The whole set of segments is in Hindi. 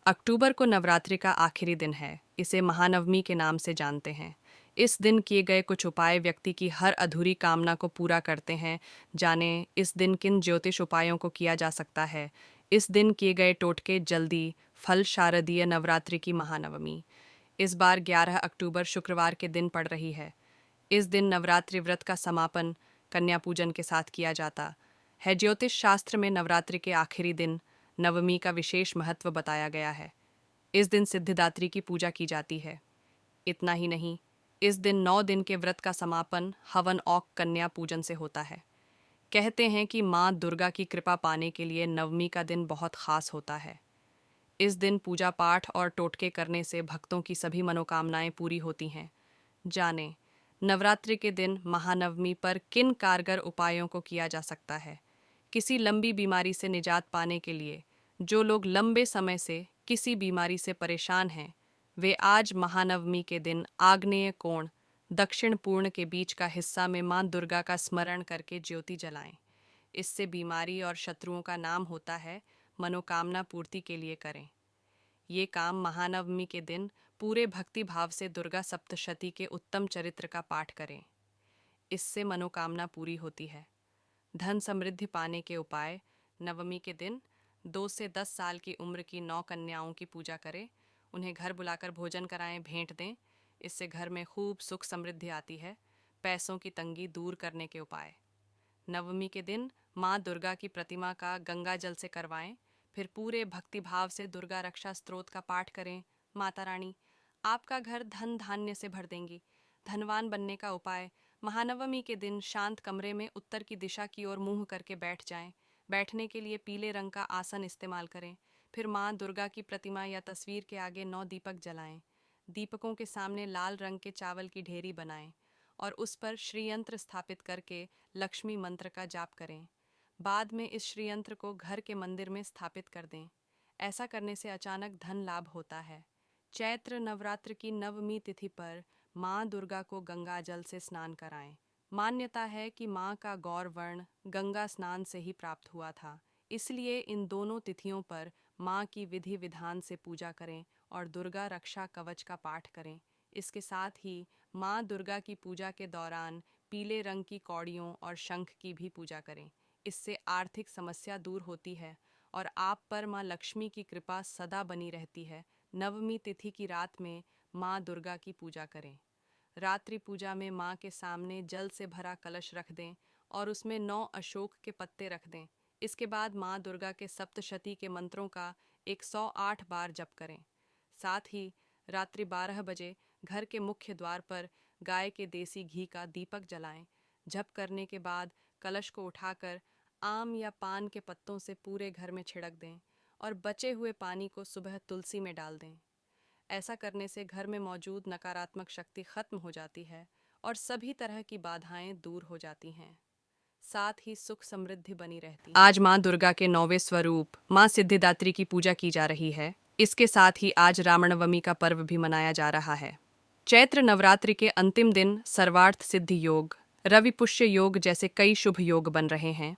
अक्टूबर को नवरात्रि का आखिरी दिन है। इसे महानवमी के नाम से जानते हैं। इस दिन किए गए कुछ उपाय व्यक्ति की हर अधूरी कामना को पूरा करते हैं। जाने इस दिन किन ज्योतिष उपायों को किया जा सकता है। इस दिन किए गए टोटके जल्दी फल शारदीय नवरात्रि की महानवमी इस बार 11 अक्टूबर शुक्रवार के दिन पड़ रही है। इस दिन नवरात्रि व्रत का समापन कन्या पूजन के साथ किया जाता है। ज्योतिष शास्त्र में नवरात्रि के आखिरी दिन नवमी का विशेष महत्व बताया गया है। इस दिन सिद्धिदात्री की पूजा की जाती है। इतना ही नहीं, इस दिन 9 दिन के व्रत का समापन हवन औक कन्या पूजन से होता है। कहते हैं कि माँ दुर्गा की कृपा पाने के लिए नवमी का दिन बहुत खास होता है। इस दिन पूजा पाठ और टोटके करने से भक्तों की सभी मनोकामनाएं पूरी होती हैं। जाने नवरात्रि के दिन महानवमी पर किन कारगर उपायों को किया जा सकता है। किसी लंबी बीमारी से निजात पाने के लिए जो लोग लंबे समय से किसी बीमारी से परेशान हैं, वे आज महानवमी के दिन आग्नेय कोण दक्षिण पूर्ण के बीच का हिस्सा में मां दुर्गा का स्मरण करके ज्योति जलाएं। इससे बीमारी और शत्रुओं का नाम होता है मनोकामना पूर्ति के लिए करें। ये काम महानवमी के दिन पूरे भक्ति भाव से दुर्गा सप्तशती के उत्तम चरित्र का पाठ करें। इससे मनोकामना पूरी होती है। धन समृद्धि पाने के उपाय। नवमी के दिन 2 से 10 साल की उम्र की 9 कन्याओं की पूजा करें। उन्हें घर बुलाकर भोजन कराएं, भेंट दें। इससे घर में खूब सुख समृद्धि आती है। पैसों की तंगी दूर करने के उपाय। नवमी के दिन माँ दुर्गा की प्रतिमा का गंगा जल से करवाएं। फिर पूरे भक्तिभाव से दुर्गा रक्षा स्तोत्र का पाठ करें। माता रानी आपका घर धन धान्य से भर देंगी। धनवान बनने का उपाय। महानवमी के दिन शांत कमरे में उत्तर की दिशा की ओर मुंह करके बैठ जाएं। बैठने के लिए पीले रंग का आसन इस्तेमाल करें। फिर माँ दुर्गा की प्रतिमा या तस्वीर के आगे 9 दीपक जलाएं। दीपकों के सामने लाल रंग के चावल की ढेरी बनाएं और उस पर श्रीयंत्र स्थापित करके लक्ष्मी मंत्र का जाप करें। बाद में इस श्रीयंत्र को घर के मंदिर में स्थापित कर दें। ऐसा करने से अचानक धन लाभ होता है। चैत्र नवरात्र की नवमी तिथि पर माँ दुर्गा को गंगा जल से स्नान कराएं। मान्यता है कि माँ का गौर वर्ण गंगा स्नान से ही प्राप्त हुआ था। इसलिए इन दोनों तिथियों पर माँ की विधि विधान से पूजा करें और दुर्गा रक्षा कवच का पाठ करें। इसके साथ ही माँ दुर्गा की पूजा के दौरान पीले रंग की कौड़ियों और शंख की भी पूजा करें। इससे आर्थिक समस्या दूर होती है और आप पर माँ लक्ष्मी की कृपा सदा बनी रहती है। नवमी तिथि की रात में माँ दुर्गा की पूजा करें। रात्रि पूजा में माँ के सामने जल से भरा कलश रख दें और उसमें 9 अशोक के पत्ते रख दें। इसके बाद माँ दुर्गा के सप्तशती के मंत्रों का 108 बार जप करें। साथ ही रात्रि 12 बजे घर के मुख्य द्वार पर गाय के देसी घी का दीपक जलाएं। जप करने के बाद कलश को उठाकर आम या पान के पत्तों से पूरे घर में छिड़क दें और बचे हुए पानी को सुबह तुलसी में डाल दें। ऐसा करने से घर में मौजूद नकारात्मक शक्ति खत्म हो जाती है और सभी तरह की बाधाएं दूर हो जाती हैं। साथ ही सुख समृद्धि बनी रहती है। आज माँ दुर्गा के 9वें स्वरूप माँ सिद्धिदात्री की पूजा की जा रही है। इसके साथ ही आज रामनवमी का पर्व भी मनाया जा रहा है। चैत्र नवरात्रि के अंतिम दिन सर्वार्थ सिद्धि योग, रवि पुष्य योग जैसे कई शुभ योग बन रहे हैं।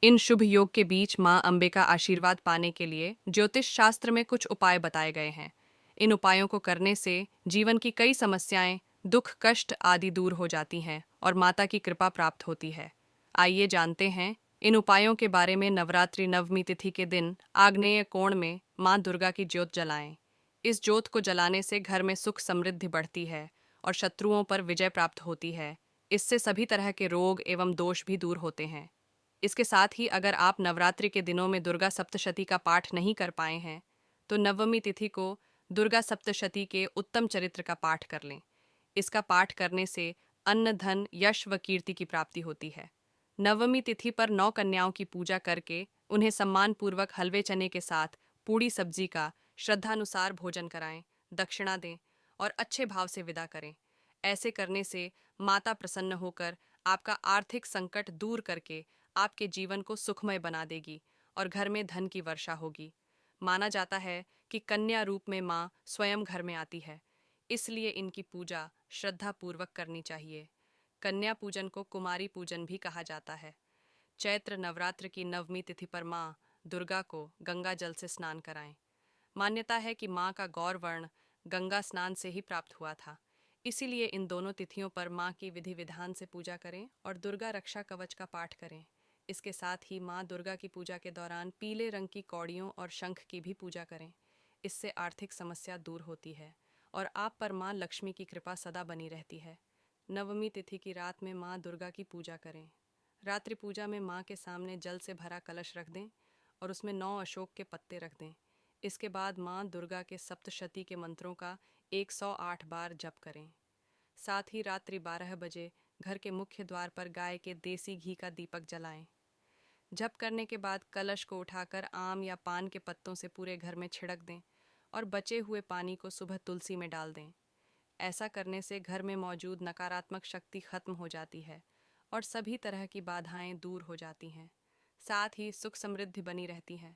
इन शुभ योग के बीच माँ अम्बे का आशीर्वाद पाने के लिए ज्योतिष शास्त्र में कुछ उपाय बताए गए हैं। इन उपायों को करने से जीवन की कई समस्याएं, दुख कष्ट आदि दूर हो जाती हैं और माता की कृपा प्राप्त होती है। आइए जानते हैं इन उपायों के बारे में। नवरात्रि नवमी तिथि के दिन आग्नेय कोण में माँ दुर्गा की ज्योत जलाएं। इस ज्योत को जलाने से घर में सुख समृद्धि बढ़ती है और शत्रुओं पर विजय प्राप्त होती है। इससे सभी तरह के रोग एवं दोष भी दूर होते हैं। इसके साथ ही अगर आप नवरात्रि के दिनों में दुर्गा सप्तशती का पाठ नहीं कर पाए हैं, तो नवमी तिथि को दुर्गा सप्तशती के उत्तम चरित्र का पाठ कर लें। इसका पाठ करने से अन्न धन यश व कीर्ति की प्राप्ति होती है। नवमी तिथि पर 9 कन्याओं की पूजा करके उन्हें सम्मान पूर्वक हलवे चने के साथ पूड़ी सब्जी का श्रद्धानुसार भोजन कराएं, दक्षिणा दें और अच्छे भाव से विदा करें। ऐसे करने से माता प्रसन्न होकर आपका आर्थिक संकट दूर करके आपके जीवन को सुखमय बना देगी और घर में धन की वर्षा होगी। माना जाता है कि कन्या रूप में माँ स्वयं घर में आती है, इसलिए इनकी पूजा श्रद्धा पूर्वक करनी चाहिए। कन्या पूजन को कुमारी पूजन भी कहा जाता है। चैत्र नवरात्र की नवमी तिथि पर माँ दुर्गा को गंगा जल से स्नान कराएं। मान्यता है कि माँ का गौर वर्ण गंगा स्नान से ही प्राप्त हुआ था। इसीलिए इन दोनों तिथियों पर माँ की विधि विधान से पूजा करें और दुर्गा रक्षा कवच का पाठ करें। इसके साथ ही माँ दुर्गा की पूजा के दौरान पीले रंग की कौड़ियों और शंख की भी पूजा करें। इससे आर्थिक समस्या दूर होती है और आप पर माँ लक्ष्मी की कृपा सदा बनी रहती है। नवमी तिथि की रात में माँ दुर्गा की पूजा करें। रात्रि पूजा में माँ के सामने जल से भरा कलश रख दें और उसमें 9 अशोक के पत्ते रख दें। इसके बाद माँ दुर्गा के सप्तशती के मंत्रों का 108 बार जप करें। साथ ही रात्रि 12 बजे घर के मुख्य द्वार पर गाय के देसी घी का दीपक जलाएं। जप करने के बाद कलश को उठाकर आम या पान के पत्तों से पूरे घर में छिड़क दें और बचे हुए पानी को सुबह तुलसी में डाल दें। ऐसा करने से घर में मौजूद नकारात्मक शक्ति खत्म हो जाती है और सभी तरह की बाधाएं दूर हो जाती हैं। साथ ही सुख समृद्धि बनी रहती है।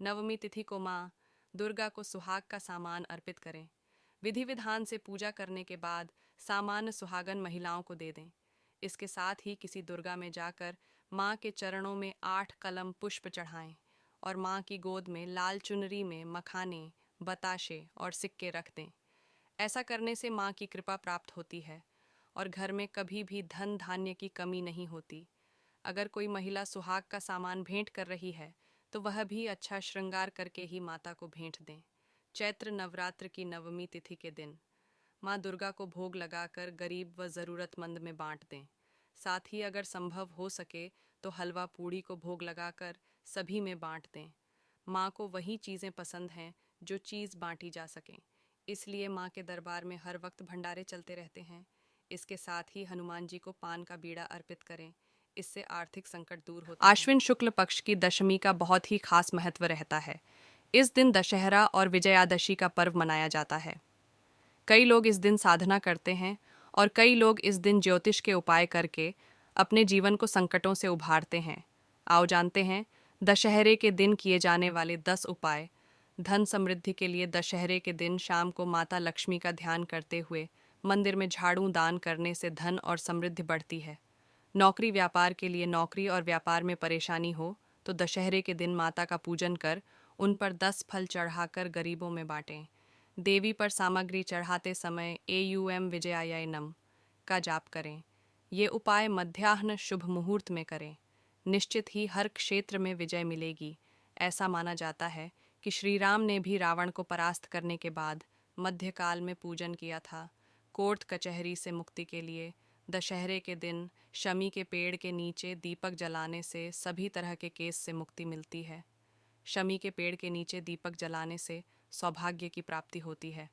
नवमी तिथि को माँ दुर्गा को सुहाग का सामान अर्पित करें। विधि विधान से पूजा करने के बाद सामान्य सुहागन महिलाओं को दे दें। इसके साथ ही किसी दुर्गा में जाकर माँ के चरणों में 8 कलम पुष्प चढ़ाएं और माँ की गोद में लाल चुनरी में मखाने, बताशे और सिक्के रख दें। ऐसा करने से माँ की कृपा प्राप्त होती है और घर में कभी भी धन धान्य की कमी नहीं होती। अगर कोई महिला सुहाग का सामान भेंट कर रही है तो वह भी अच्छा श्रृंगार करके ही माता को भेंट दें। चैत्र नवरात्र की नवमी तिथि के दिन माँ दुर्गा को भोग लगाकर गरीब व ज़रूरतमंद में बांट दें। साथ ही अगर संभव हो सके तो हलवा पूड़ी को भोग लगाकर सभी में बांट दें। माँ को वही चीज़ें पसंद हैं जो चीज़ बांटी जा सकें, इसलिए माँ के दरबार में हर वक्त भंडारे चलते रहते हैं। इसके साथ ही हनुमान जी को पान का बीड़ा अर्पित करें, इससे आर्थिक संकट दूर होता है। आश्विन शुक्ल पक्ष की दशमी का बहुत ही खास महत्व रहता है। इस दिन दशहरा और विजयादशमी का पर्व मनाया जाता है। कई लोग इस दिन साधना करते हैं और कई लोग इस दिन ज्योतिष के उपाय करके अपने जीवन को संकटों से उभारते हैं। आओ जानते हैं दशहरे के दिन किए जाने वाले 10 उपाय। धन समृद्धि के लिए दशहरे के दिन शाम को माता लक्ष्मी का ध्यान करते हुए मंदिर में झाड़ू दान करने से धन और समृद्धि बढ़ती है। नौकरी व्यापार के लिए नौकरी और व्यापार में परेशानी हो तो दशहरे के दिन माता का पूजन कर उन पर 10 फल चढ़ाकर गरीबों में बांटें। देवी पर सामग्री चढ़ाते समय एयूएम विजयायनम का जाप करें। ये उपाय मध्याह्न शुभ मुहूर्त में करें। निश्चित ही हर क्षेत्र में विजय मिलेगी। ऐसा माना जाता है कि श्री राम ने भी रावण को परास्त करने के बाद मध्यकाल में पूजन किया था। कोर्ट कचहरी से मुक्ति के लिए दशहरे के दिन शमी के पेड़ के नीचे दीपक जलाने से सभी तरह के केस से मुक्ति मिलती है। शमी के पेड़ के नीचे दीपक जलाने से सौभाग्य की प्राप्ति होती है।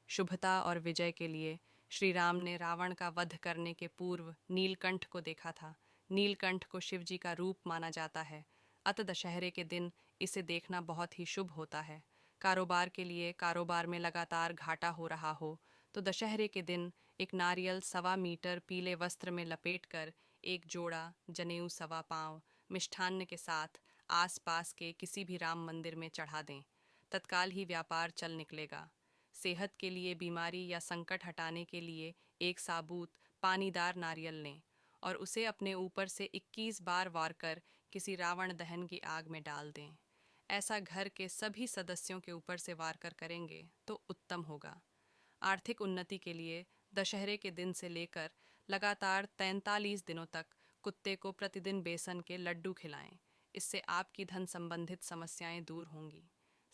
शुभता और विजय के लिए श्री राम ने रावण का वध करने के पूर्व नीलकंठ को देखा था। नीलकंठ को शिव जी का रूप माना जाता है, अतः दशहरे के दिन इसे देखना बहुत ही शुभ होता है। कारोबार के लिए कारोबार में लगातार घाटा हो रहा हो तो दशहरे के दिन एक नारियल 1.25 मीटर पीले वस्त्र में लपेटकर एक जोड़ा जनेऊ 1.25 पाँव मिष्ठान्न के साथ आसपास के किसी भी राम मंदिर में चढ़ा दें। तत्काल ही व्यापार चल निकलेगा। सेहत के लिए बीमारी या संकट हटाने के लिए एक साबुत पानीदार नारियल लें और उसे अपने ऊपर से 21 बार वार कर किसी रावण दहन की आग में डाल दें। ऐसा घर के सभी सदस्यों के ऊपर से वार कर करेंगे तो उत्तम होगा। आर्थिक उन्नति के लिए दशहरे के दिन से लेकर लगातार 43 दिनों तक कुत्ते को प्रतिदिन बेसन के लड्डू खिलाएं। इससे आपकी धन संबंधित समस्याएं दूर होंगी।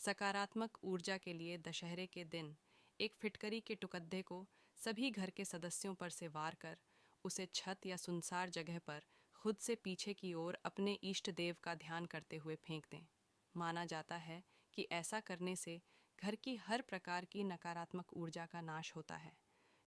सकारात्मक ऊर्जा के लिए दशहरे के दिन एक फिटकरी के टुकड़े को सभी घर के सदस्यों पर से वार कर उसे छत या सुनसार जगह पर खुद से पीछे की ओर अपने इष्ट देव का ध्यान करते हुए फेंक दें। माना जाता है कि ऐसा करने से घर की हर प्रकार की नकारात्मक ऊर्जा का नाश होता है।